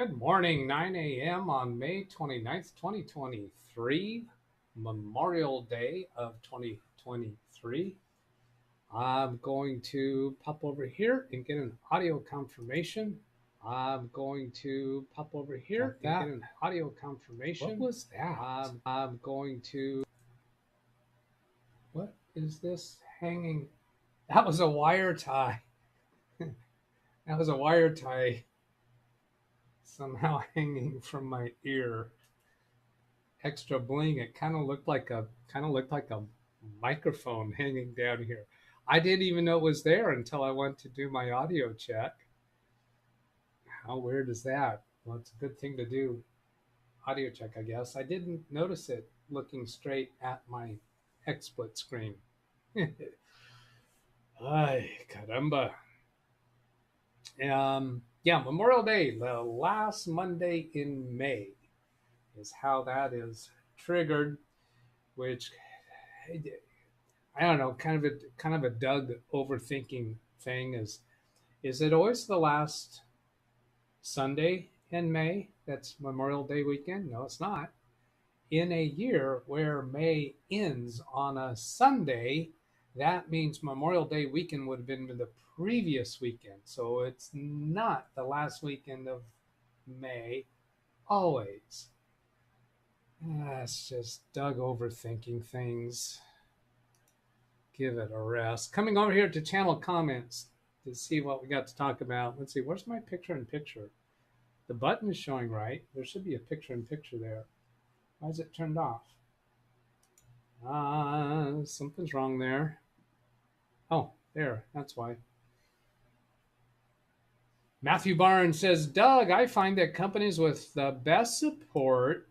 Good morning, 9 a.m. on May 29th, 2023, Memorial Day of 2023. I'm going to pop over here and get an audio confirmation. What was that? What is this hanging? That was a wire tie. That was a wire tie somehow hanging from my ear. Extra bling. It kind of looked like a microphone hanging down here. I didn't even know it was there until I went to do my audio check. How weird is that? Well, it's a good thing to do audio check, I guess. I didn't notice it looking straight at my XSplit screen. Ay, caramba. Yeah, Memorial Day, the last Monday in May is how that is triggered, which I don't know, kind of a Doug overthinking thing is it always the last Sunday in May that's Memorial Day weekend? No, it's not. In a year where May ends on a Sunday, that means Memorial Day weekend would have been the previous weekend. So it's not the last weekend of May, always. That's just Doug overthinking things. Give it a rest. Coming over here to channel comments to see what we got to talk about. Let's see, where's my picture-in-picture? The button is showing right. There should be a picture-in-picture there. Why is it turned off? Something's wrong there. Oh, there, that's why. Matthew Barnes says, Doug, I find that companies with the best support,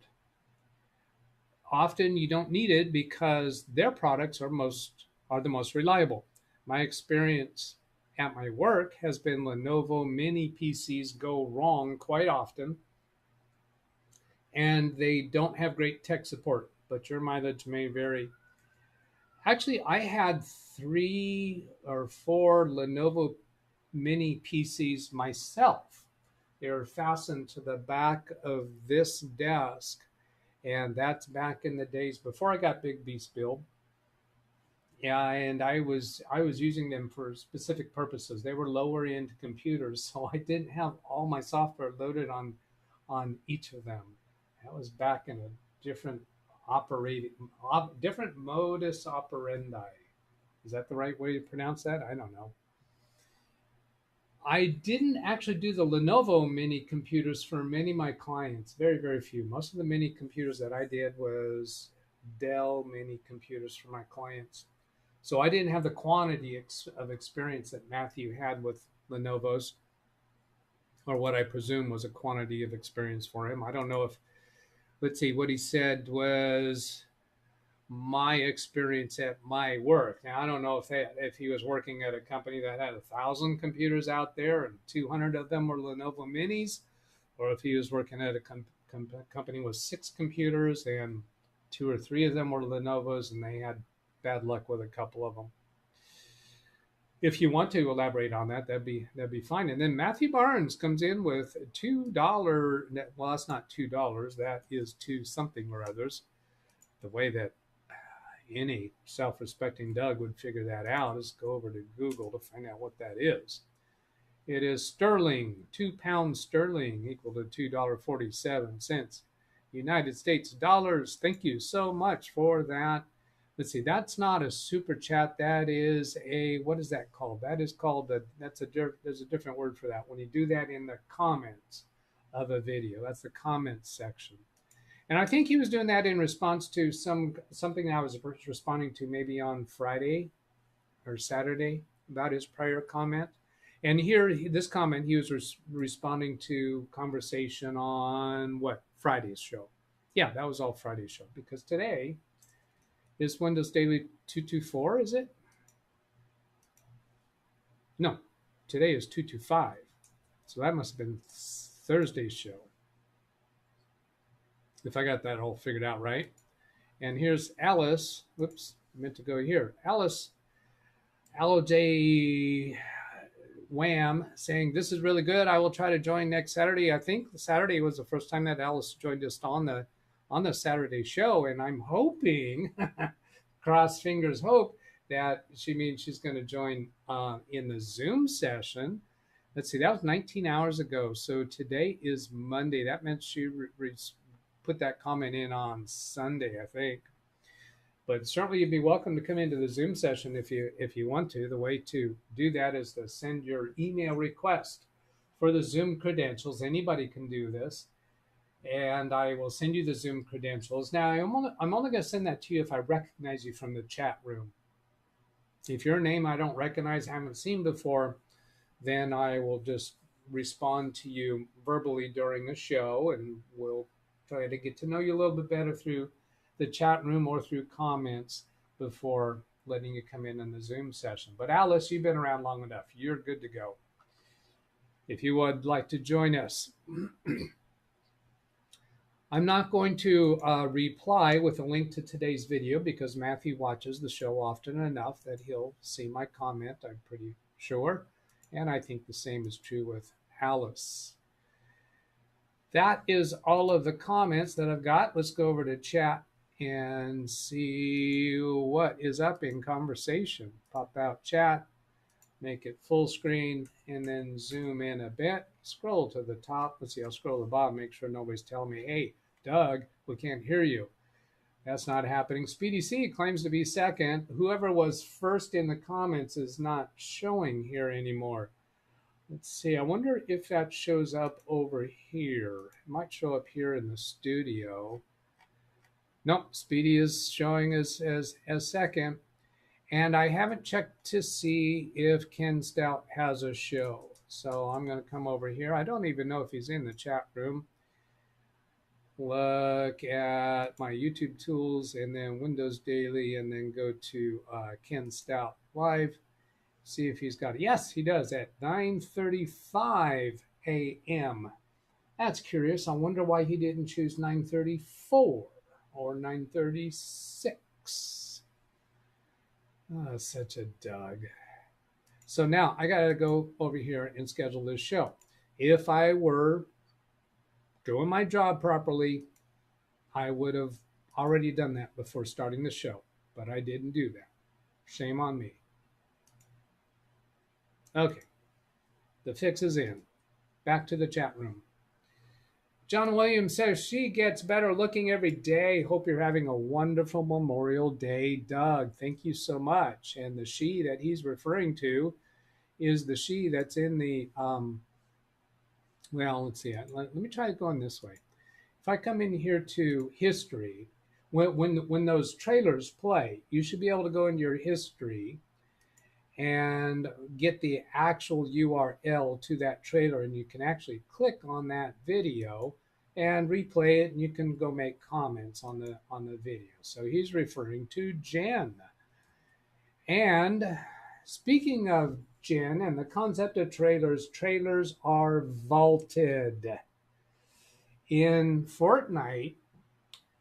often you don't need it because their products are the most reliable. My experience at my work has been Lenovo mini PCs go wrong quite often, and they don't have great tech support, but your mileage may vary. Actually, I had 3 or 4 Lenovo mini PCs myself. They were fastened to the back of this desk, and that's back in the days before I got Big Beast Build. Yeah, and I was using them for specific purposes. They were lower end computers, so I didn't have all my software loaded on each of them. That was back in a different different modus operandi. Is that the right way to pronounce that? I don't know. I didn't actually do the Lenovo mini computers for many of my clients. Very, very few. Most of the mini computers that I did was Dell mini computers for my clients. So I didn't have the quantity of experience that Matthew had with Lenovo's, or what I presume was a quantity of experience for him. I don't know if, let's see, what he said was my experience at my work. Now, I don't know if he was working at a company that had 1,000 computers out there and 200 of them were Lenovo minis, or if he was working at a company with 6 computers and 2 or 3 of them were Lenovo's and they had bad luck with a couple of them. If you want to elaborate on that, that'd be fine. And then Matthew Barnes comes in with $2. Well, that's not $2. That is 2 something or others. The way that any self-respecting Doug would figure that out is go over to Google to find out what that is. It is sterling, £2 sterling equal to $2.47 United States dollars. Thank you so much for that. Let's see, that's not a super chat. That is a, what is that called? That is called, there's a different word for that. When you do that in the comments of a video, that's the comments section. And I think he was doing that in response to something I was responding to maybe on Friday or Saturday about his prior comment. And here, this comment, he was responding to conversation on what? Friday's show. Yeah, that was all Friday's show, because today is Windows Daily 224, is it? No, today is 225. So that must have been Thursday's show, if I got that all figured out right. And here's Alice. Whoops, I meant to go here. Alice, J Wham saying, this is really good. I will try to join next Saturday. I think Saturday was the first time that Alice joined us on the Saturday show. And I'm hoping, cross fingers hope, that she means she's going to join in the Zoom session. Let's see, that was 19 hours ago. So today is Monday. That meant she put that comment in on Sunday, I think. But certainly you'd be welcome to come into the Zoom session if you want to. The way to do that is to send your email request for the Zoom credentials. Anybody can do this. And I will send you the Zoom credentials. Now, I'm only going to send that to you if I recognize you from the chat room. If your name I don't recognize, haven't seen before, then I will just respond to you verbally during the show, and we'll try to get to know you a little bit better through the chat room or through comments before letting you come in the Zoom session. But Alice, you've been around long enough. You're good to go. If you would like to join us, I'm not going to reply with a link to today's video because Matthew watches the show often enough that he'll see my comment, I'm pretty sure. And I think the same is true with Alice. That is all of the comments that I've got. Let's go over to chat and see what is up in conversation. Pop out chat, make it full screen, and then zoom in a bit. Scroll to the top. Let's see, I'll scroll to the bottom, make sure nobody's telling me, hey, Doug, we can't hear you. That's not happening. Speedy C claims to be second. Whoever was first in the comments is not showing here anymore. Let's see, I wonder if that shows up over here. It might show up here in the studio. Nope, Speedy is showing as second. And I haven't checked to see if Ken Stout has a show. So I'm going to come over here. I don't even know if he's in the chat room. Look at my YouTube tools and then Windows Daily and then go to Ken Stout Live. See if he's got it. Yes, he does at 9:35 a.m. That's curious. I wonder why he didn't choose 9:34 or 9:36. Oh, such a Doug. So now I got to go over here and schedule this show. If I were doing my job properly, I would have already done that before starting the show, but I didn't do that. Shame on me. Okay, the fix is in. Back to the chat room. John Williams says, she gets better looking every day. Hope you're having a wonderful Memorial Day, Doug. Thank you so much. And the she that he's referring to is the she that's in the, well, let's see. Let me try going this way. If I come in here to history, when those trailers play, you should be able to go into your history and get the actual URL to that trailer, and you can actually click on that video and replay it, and you can go make comments on the video. So he's referring to Jen. And speaking of Jen and the concept of trailers, trailers are vaulted. In Fortnite,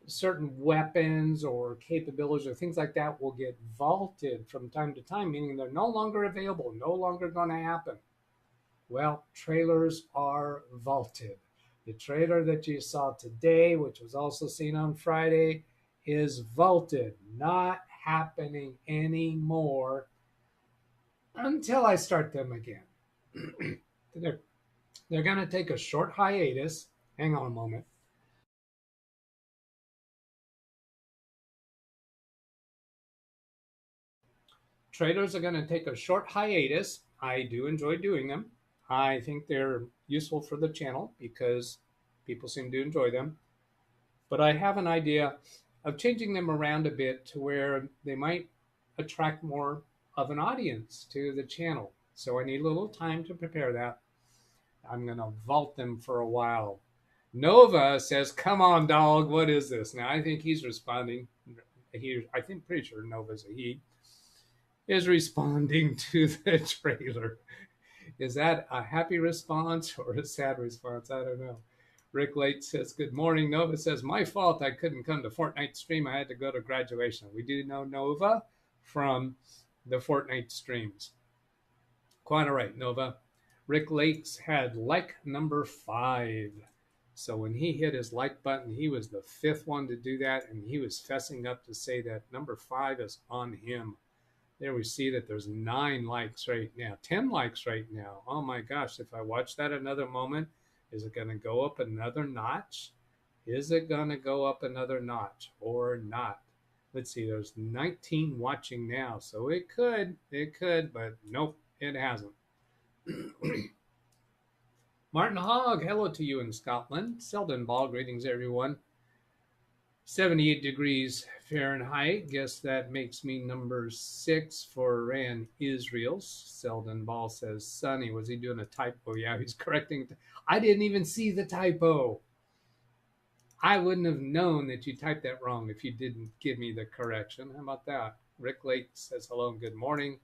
certain weapons or capabilities or things like that will get vaulted from time to time, meaning they're no longer available, no longer going to happen. Well, trailers are vaulted. The trailer that you saw today, which was also seen on Friday, is vaulted, not happening anymore until I start them again. They're going to take a short hiatus. Hang on a moment. Trailers are going to take a short hiatus. I do enjoy doing them. I think they're useful for the channel because people seem to enjoy them. But I have an idea of changing them around a bit to where they might attract more of an audience to the channel. So I need a little time to prepare that. I'm going to vault them for a while. Nova says, come on, dog. What is this? Now, I think he's responding. I think pretty sure Nova's a he. Is responding to the trailer. Is that a happy response or a sad response? I don't know. Rick Late says, good morning. Nova says, my fault. I couldn't come to Fortnite stream. I had to go to graduation. We do know Nova from the Fortnite streams. Quite all right, Nova. Rick Lakes had like number 5. So when he hit his like button, he was the 5th one to do that, and he was fessing up to say that number 5 is on him. There we see that there's 9 likes right now, 10 likes right now. Oh my gosh, if I watch that another moment, is it going to go up another notch? Is it going to go up another notch or not? Let's see, there's 19 watching now, so it could, but nope, it hasn't. Martin Hogg, hello to you in Scotland. Selden Ball, greetings everyone. 78 degrees Fahrenheit. Guess that makes me number 6 for Iran, Israel. Selden Ball says sunny. Was he doing a typo? Yeah, he's correcting. I didn't even see the typo. I wouldn't have known that you typed that wrong if you didn't give me the correction. How about that? Rick Lake says hello and good morning.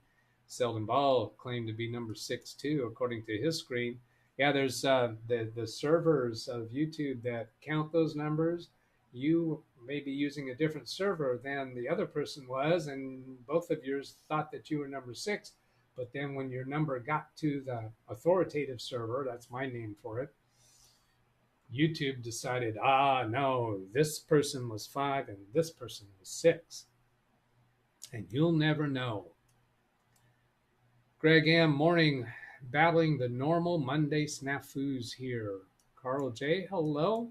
Selden Ball claimed to be number 6 too, according to his screen. Yeah, there's the servers of YouTube that count those numbers. You may be using a different server than the other person was, and both of yours thought that you were number 6. But then when your number got to the authoritative server, that's my name for it, YouTube decided, no, this person was 5 and this person was 6. And you'll never know. Greg M., morning, battling the normal Monday snafus here. Carl J., hello.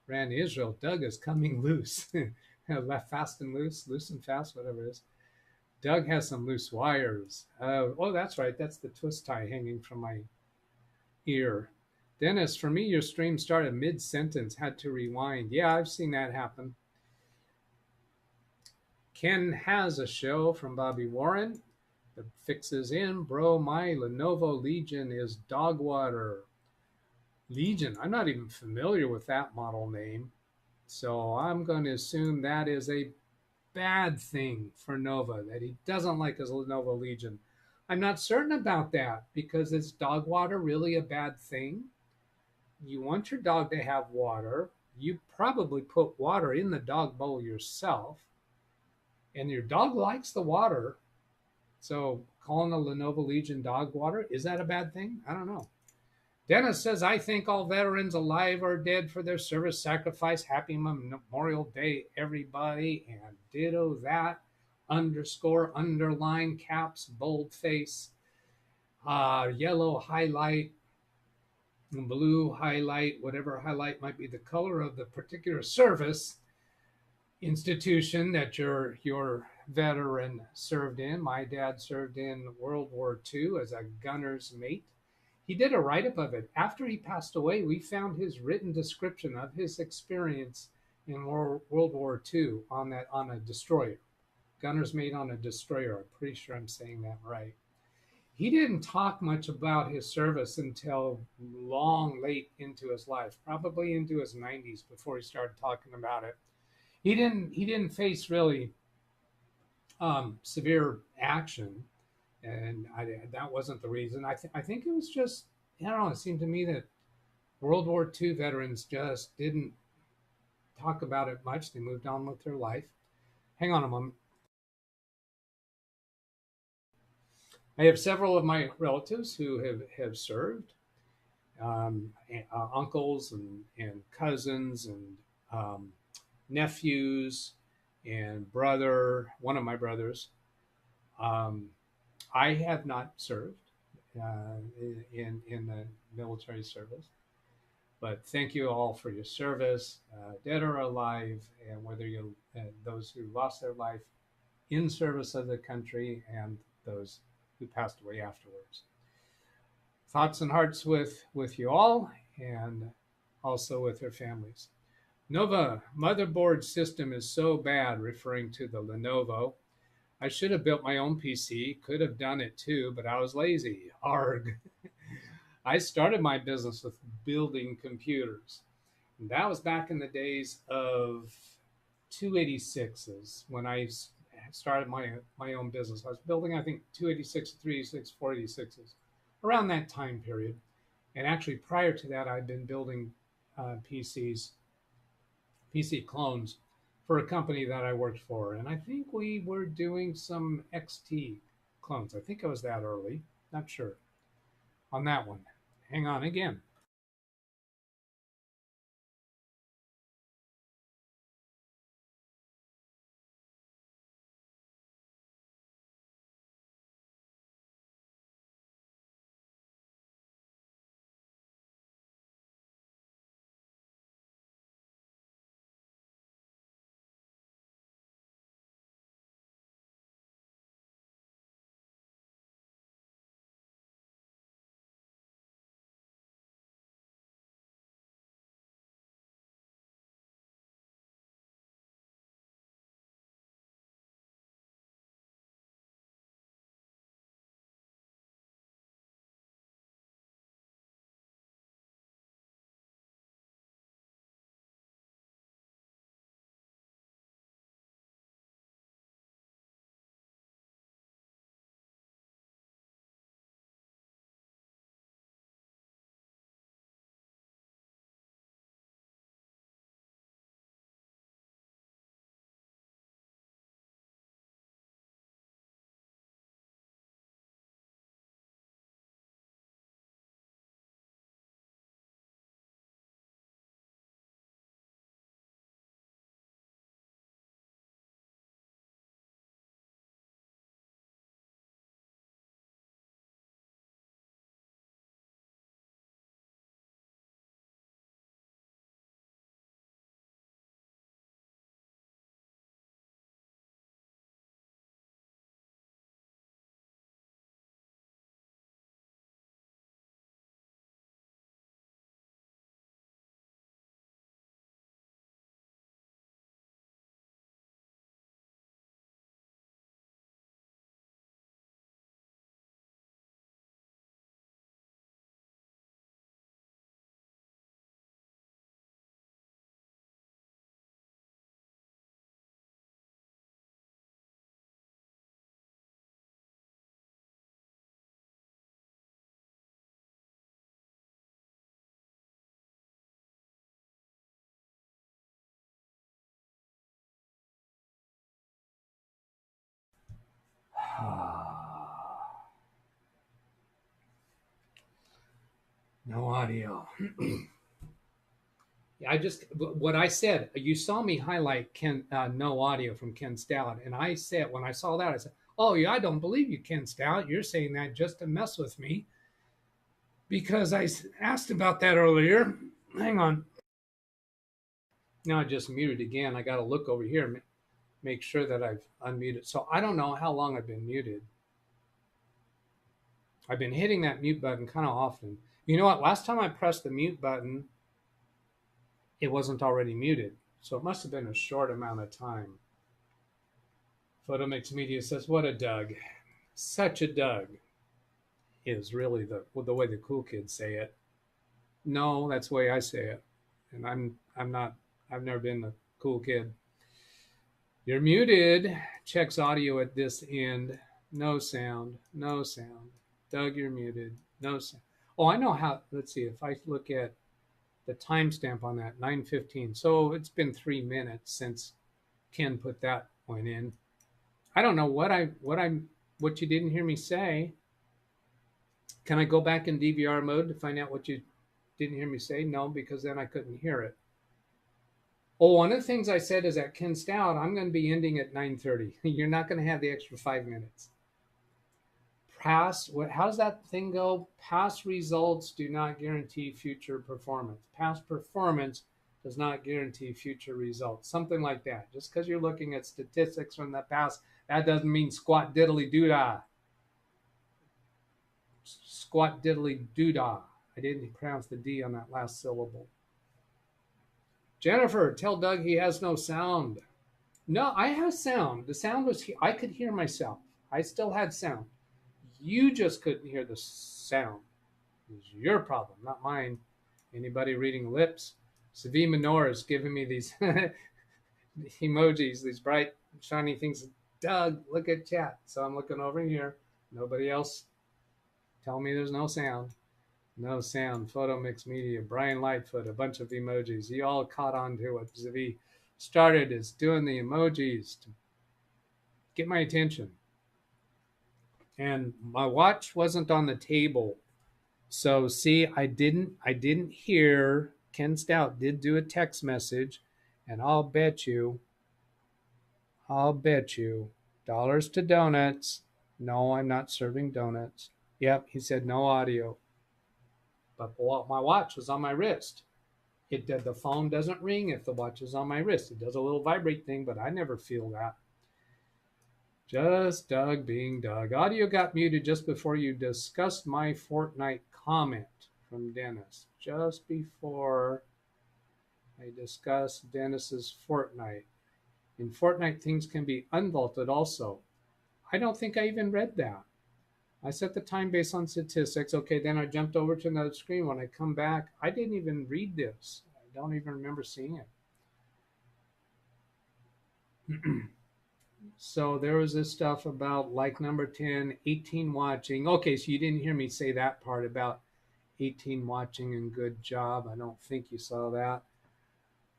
Ran Israel, Doug is coming loose. Left fast and loose and fast, whatever it is. Doug has some loose wires. Oh, that's right. That's the twist tie hanging from my ear. Dennis, for me, your stream started mid-sentence, had to rewind. Yeah, I've seen that happen. Ken has a show from Bobby Warren. The fix is in. Bro, my Lenovo Legion is dog water. Legion, I'm not even familiar with that model name. So I'm going to assume that is a bad thing for Nova, that he doesn't like his Lenovo Legion. I'm not certain about that, because is dog water really a bad thing? You want your dog to have water. You probably put water in the dog bowl yourself, and your dog likes the water. So calling a Lenovo Legion dog water, is that a bad thing? I don't know. Dennis says, I thank all veterans alive or dead for their service sacrifice. Happy Memorial Day, everybody. And ditto that. Underscore, underline, caps, boldface, yellow highlight, blue highlight, whatever highlight might be the color of the particular service institution that your veteran served in. My dad served in World War II as a gunner's mate. He did a write-up of it. After he passed away, we found his written description of his experience in World War II on a destroyer. Gunner's mate on a destroyer. I'm pretty sure I'm saying that right. He didn't talk much about his service until late into his life, probably into his 90s before he started talking about it. He didn't face really severe action, and that wasn't the reason. I think it was just, I don't know, it seemed to me that World War II veterans just didn't talk about it much. They moved on with their life. Hang on a moment. I have several of my relatives who have served, uncles and cousins and nephews and one of my brothers. I have not served in the military service, but thank you all for your service, dead or alive, and whether you those who lost their life in service of the country and those who passed away afterwards. Thoughts and hearts with you all, and also with their families. Nova, motherboard system is so bad, referring to the Lenovo. I should have built my own PC, could have done it too, but I was lazy. Arg. I started my business with building computers. And that was back in the days of 286s when I started my own business. I was building, I think, 286, 386, 486s around that time period. And actually, prior to that, I'd been building PC clones for a company that I worked for. And I think we were doing some XT clones. I think it was that early, not sure. on that one. Hang on again. No audio. I just, what I said, you saw me highlight Ken, no audio from Ken Stout. And I said, when I saw that, I said, oh, yeah, I don't believe you, Ken Stout. You're saying that just to mess with me. Because I asked about that earlier. Hang on. Now I just muted again. I got to look over here and make sure that I've unmuted. So I don't know how long I've been muted. I've been hitting that mute button kind of often. You know what? Last time I pressed the mute button, it wasn't already muted. So it must have been a short amount of time. Photomix Media says, what a Doug. Such a Doug is really the way the cool kids say it. No, that's the way I say it. And I've never been the cool kid. You're muted. Checks audio at this end. No sound. No sound. Doug, you're muted. No sound. Oh, I know how. Let's see. If I look at the timestamp on that, 9:15. So it's been 3 minutes since Ken put that one in. I don't know what you didn't hear me say. Can I go back in DVR mode to find out what you didn't hear me say? No, because then I couldn't hear it. Oh, one of the things I said is at Ken Stout, I'm going to be ending at 9:30. You're not going to have the extra 5 minutes. How does that thing go? Past results do not guarantee future performance. Past performance does not guarantee future results. Something like that. Just because you're looking at statistics from the past, that doesn't mean squat diddly doo-dah. Squat diddly doo-dah. I didn't pronounce the D on that last syllable. Jennifer, tell Doug he has no sound. No, I have sound. The sound was here. I could hear myself. I still had sound. You just couldn't hear the sound. It was your problem, not mine. Anybody reading lips? Savi Minor is giving me these emojis, these bright, shiny things. Doug, look at chat. So I'm looking over here. Nobody else tell me there's no sound. No sound. Photo Mix Media. Brian Lightfoot. A bunch of emojis. You all caught on to what Zavi started is doing the emojis to get my attention. And my watch wasn't on the table. So see, I didn't hear. Ken Stout did do a text message, and I'll bet you, dollars to donuts. No, I'm not serving donuts. Yep, he said no audio. But my watch was on my wrist. The phone doesn't ring if the watch is on my wrist. It does a little vibrate thing, but I never feel that. Just Doug being Doug. Audio got muted just before you discussed my Fortnite comment from Dennis. Just before I discussed Dennis's Fortnite. In Fortnite, things can be unvaulted also. I don't think I even read that. I set the time based on statistics. Okay, then I jumped over to another screen. When I come back, I didn't even read this. I don't even remember seeing it. So there was this stuff about like number 10, 18 watching. Okay, so you didn't hear me say that part about 18 watching and good job. I don't think you saw that.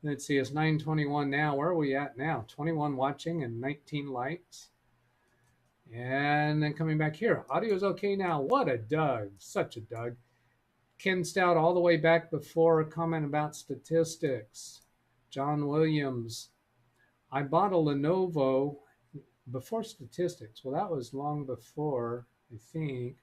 Let's see, it's 9:21 now. Where are we at now? 21 watching and 19 likes. And then coming back here, audio is okay now. What a Doug, such a Doug. Ken Stout all the way back before a comment about statistics. John Williams, I bought a Lenovo before statistics. Well, that was long before, I think.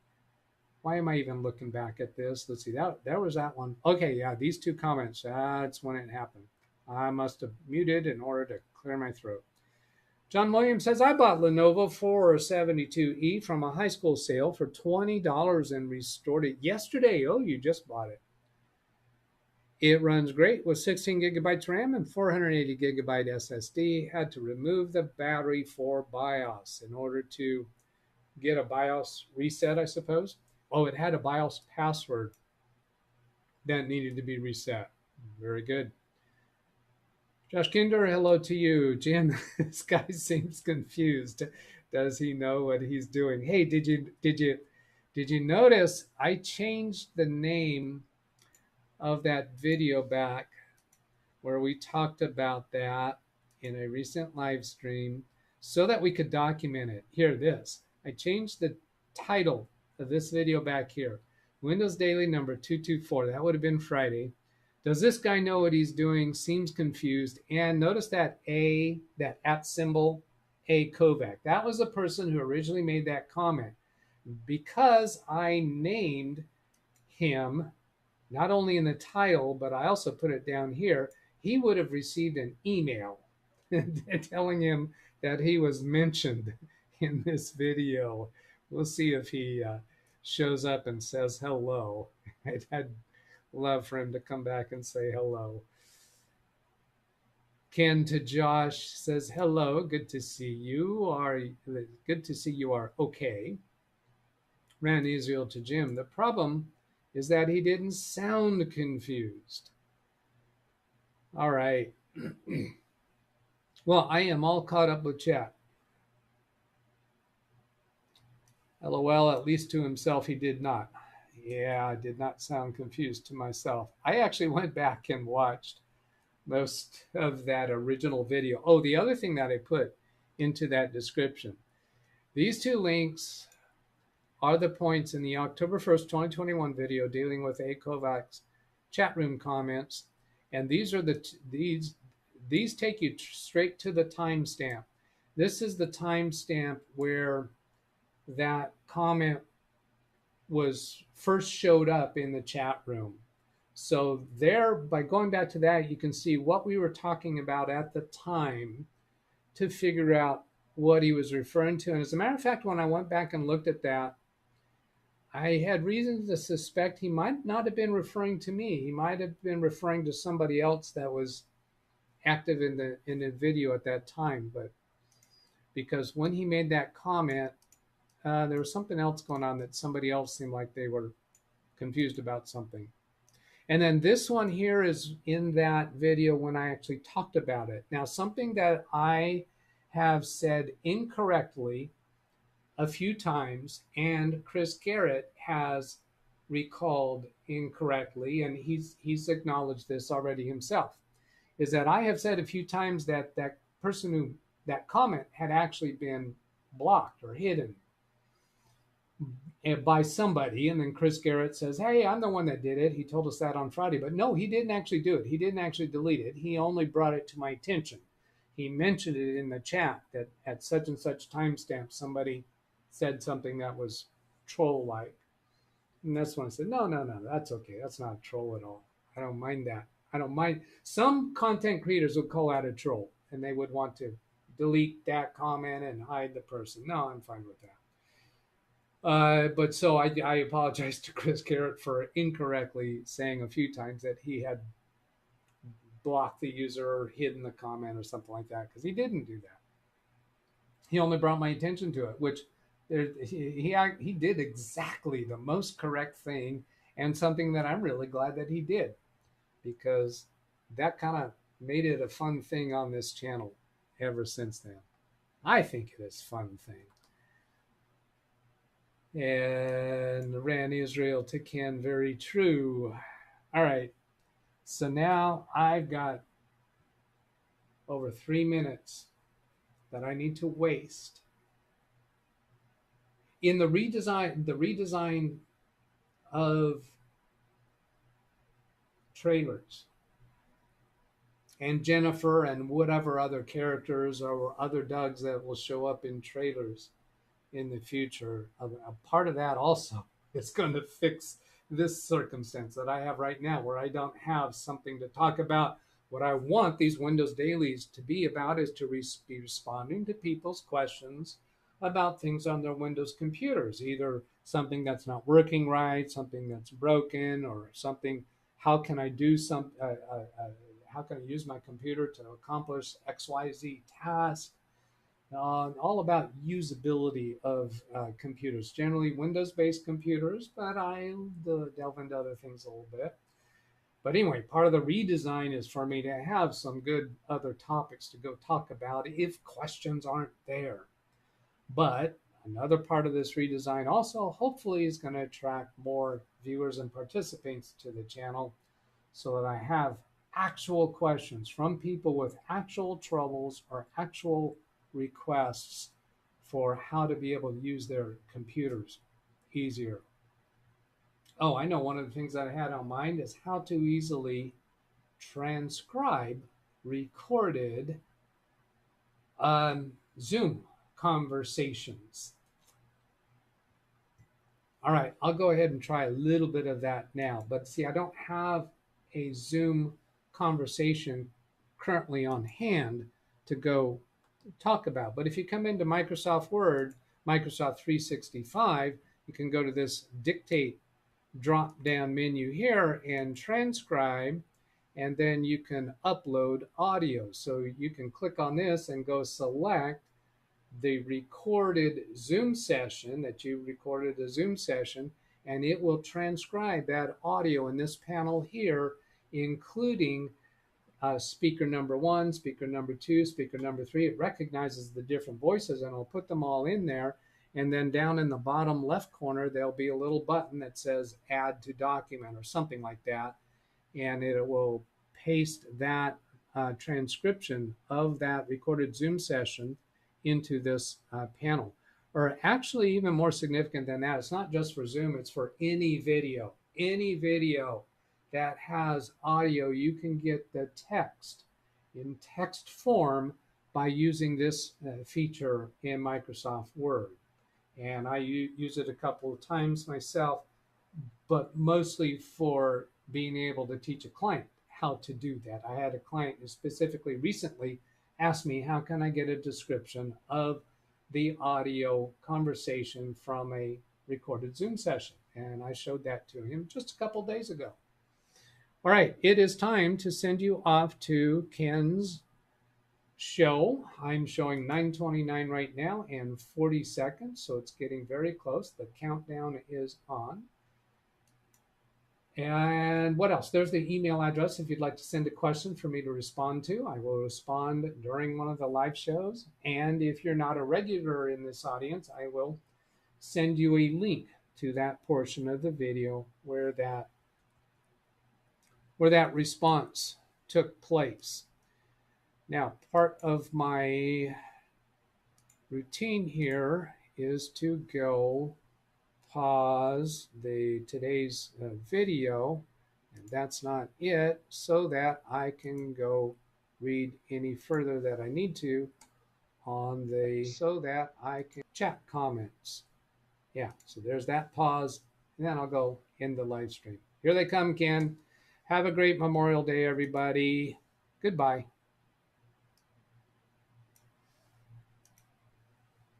Why am I even looking back at this? Let's see, there was that one. Okay, yeah, these two comments, that's when it happened. I must have muted in order to clear my throat. John Williams says, I bought Lenovo 472E from a high school sale for $20 and restored it yesterday. Oh, you just bought it. It runs great with 16 gigabytes RAM and 480 gigabyte SSD. Had to remove the battery for BIOS in order to get a BIOS reset, I suppose. Oh, it had a BIOS password that needed to be reset. Very good. Josh Kinder, hello to you. Jim, this guy seems confused. Does he know what he's doing? Hey, did you notice I changed the name of that video back where we talked about that in a recent live stream so that we could document it? Here, this. I changed the title of this video back here. Windows Daily number 224. That would have been Friday. Does this guy know what he's doing? Seems confused. And notice that that at symbol, A Kovach. That was the person who originally made that comment. Because I named him, not only in the title, but I also put it down here, he would have received an email telling him that he was mentioned in this video. We'll see if he shows up and says hello. I'd love for him to come back and say hello. Ken to Josh says hello. Good to see you. Good to see you are okay. Ran Israel to Jim. The problem is that he didn't sound confused. All right. Well, I am all caught up with chat. LOL, at least to himself, he did not. Yeah, I did not sound confused to myself. I actually went back and watched most of that original video. Oh, the other thing that I put into that description, these two links are the points in the October 1st, 2021 video dealing with A. Kovach's chat room comments. And these are these take you straight to the timestamp. This is the timestamp where that comment was first showed up in the chat room. So there, by going back to that, you can see what we were talking about at the time to figure out what he was referring to. And as a matter of fact, when I went back and looked at that, I had reason to suspect he might not have been referring to me. He might have been referring to somebody else that was active in the video at that time. But because when he made that comment, there was something else going on that somebody else seemed like they were confused about something. And then this one here is in that video when I actually talked about it. Now, something that I have said incorrectly a few times, and Chris Garrett has recalled incorrectly, and he's acknowledged this already himself, is that I have said a few times that that person who, that comment had actually been blocked or hidden. by somebody, and then Chris Garrett says, hey, I'm the one that did it. He told us that on Friday. But no, he didn't actually do it. He didn't actually delete it. He only brought it to my attention. He mentioned it in the chat that at such and such timestamp, somebody said something that was troll-like. And that's when I said, no, that's okay. That's not a troll at all. I don't mind that. I don't mind. Some content creators would call out a troll, and they would want to delete that comment and hide the person. No, I'm fine with that. But so I apologize to Chris Garrett for incorrectly saying a few times that he had blocked the user or hidden the comment or something like that, because he didn't do that. He only brought my attention to it, which he did exactly the most correct thing, and something that I'm really glad that he did, because that kind of made it a fun thing on this channel ever since then. I think it is a fun thing. And ran Israel to Ken, very true. All right, so now I've got over 3 minutes that I need to waste in the redesign of trailers. And Jennifer and whatever other characters or other Dougs that will show up in trailers in the future. A part of that also is going to fix this circumstance that I have right now, where I don't have something to talk about. What I want these Windows dailies to be about is to be responding to people's questions about things on their Windows computers, either something that's not working right, something that's broken, or something, how can I do some, how can I use my computer to accomplish XYZ task? All about usability of computers, generally Windows-based computers, but I delve into other things a little bit. But anyway, part of the redesign is for me to have some good other topics to go talk about if questions aren't there. But another part of this redesign also hopefully is going to attract more viewers and participants to the channel, so that I have actual questions from people with actual troubles or actual requests for how to be able to use their computers easier. Oh, I know one of the things that I had on mind is how to easily transcribe recorded Zoom conversations. All right, I'll go ahead and try a little bit of that now. But see, I don't have a Zoom conversation currently on hand to go talk about. But if you come into Microsoft Word, Microsoft 365, you can go to this dictate drop down menu here and transcribe, and then you can upload audio. So you can click on this and go select the recorded Zoom session that you recorded a Zoom session, and it will transcribe that audio in this panel here, including speaker number 1, speaker number 2, speaker number 3. It recognizes the different voices, and it'll put them all in there. And then down in the bottom left corner, there'll be a little button that says add to document or something like that. And it will paste that transcription of that recorded Zoom session into this panel. Or actually, even more significant than that, it's not just for Zoom, it's for any video. Any video that has audio, you can get the text in text form by using this feature in Microsoft Word. And I use it a couple of times myself, but mostly for being able to teach a client how to do that. I had a client who specifically recently asked me, how can I get a description of the audio conversation from a recorded Zoom session? And I showed that to him just a couple days ago. All right, it is time to send you off to Ken's show. I'm showing 9:29 right now and 40 seconds, so it's getting very close. The countdown is on. And what else? There's the email address if you'd like to send a question for me to respond to. I will respond during one of the live shows. And if you're not a regular in this audience, I will send you a link to that portion of the video where that response took place. Now, part of my routine here is to go pause today's video, and that's not it, so that I can go read any further that I need to on so that I can chat comments. Yeah, so there's that pause, and then I'll go in the live stream. Here they come, Ken. Have a great Memorial Day, everybody. Goodbye.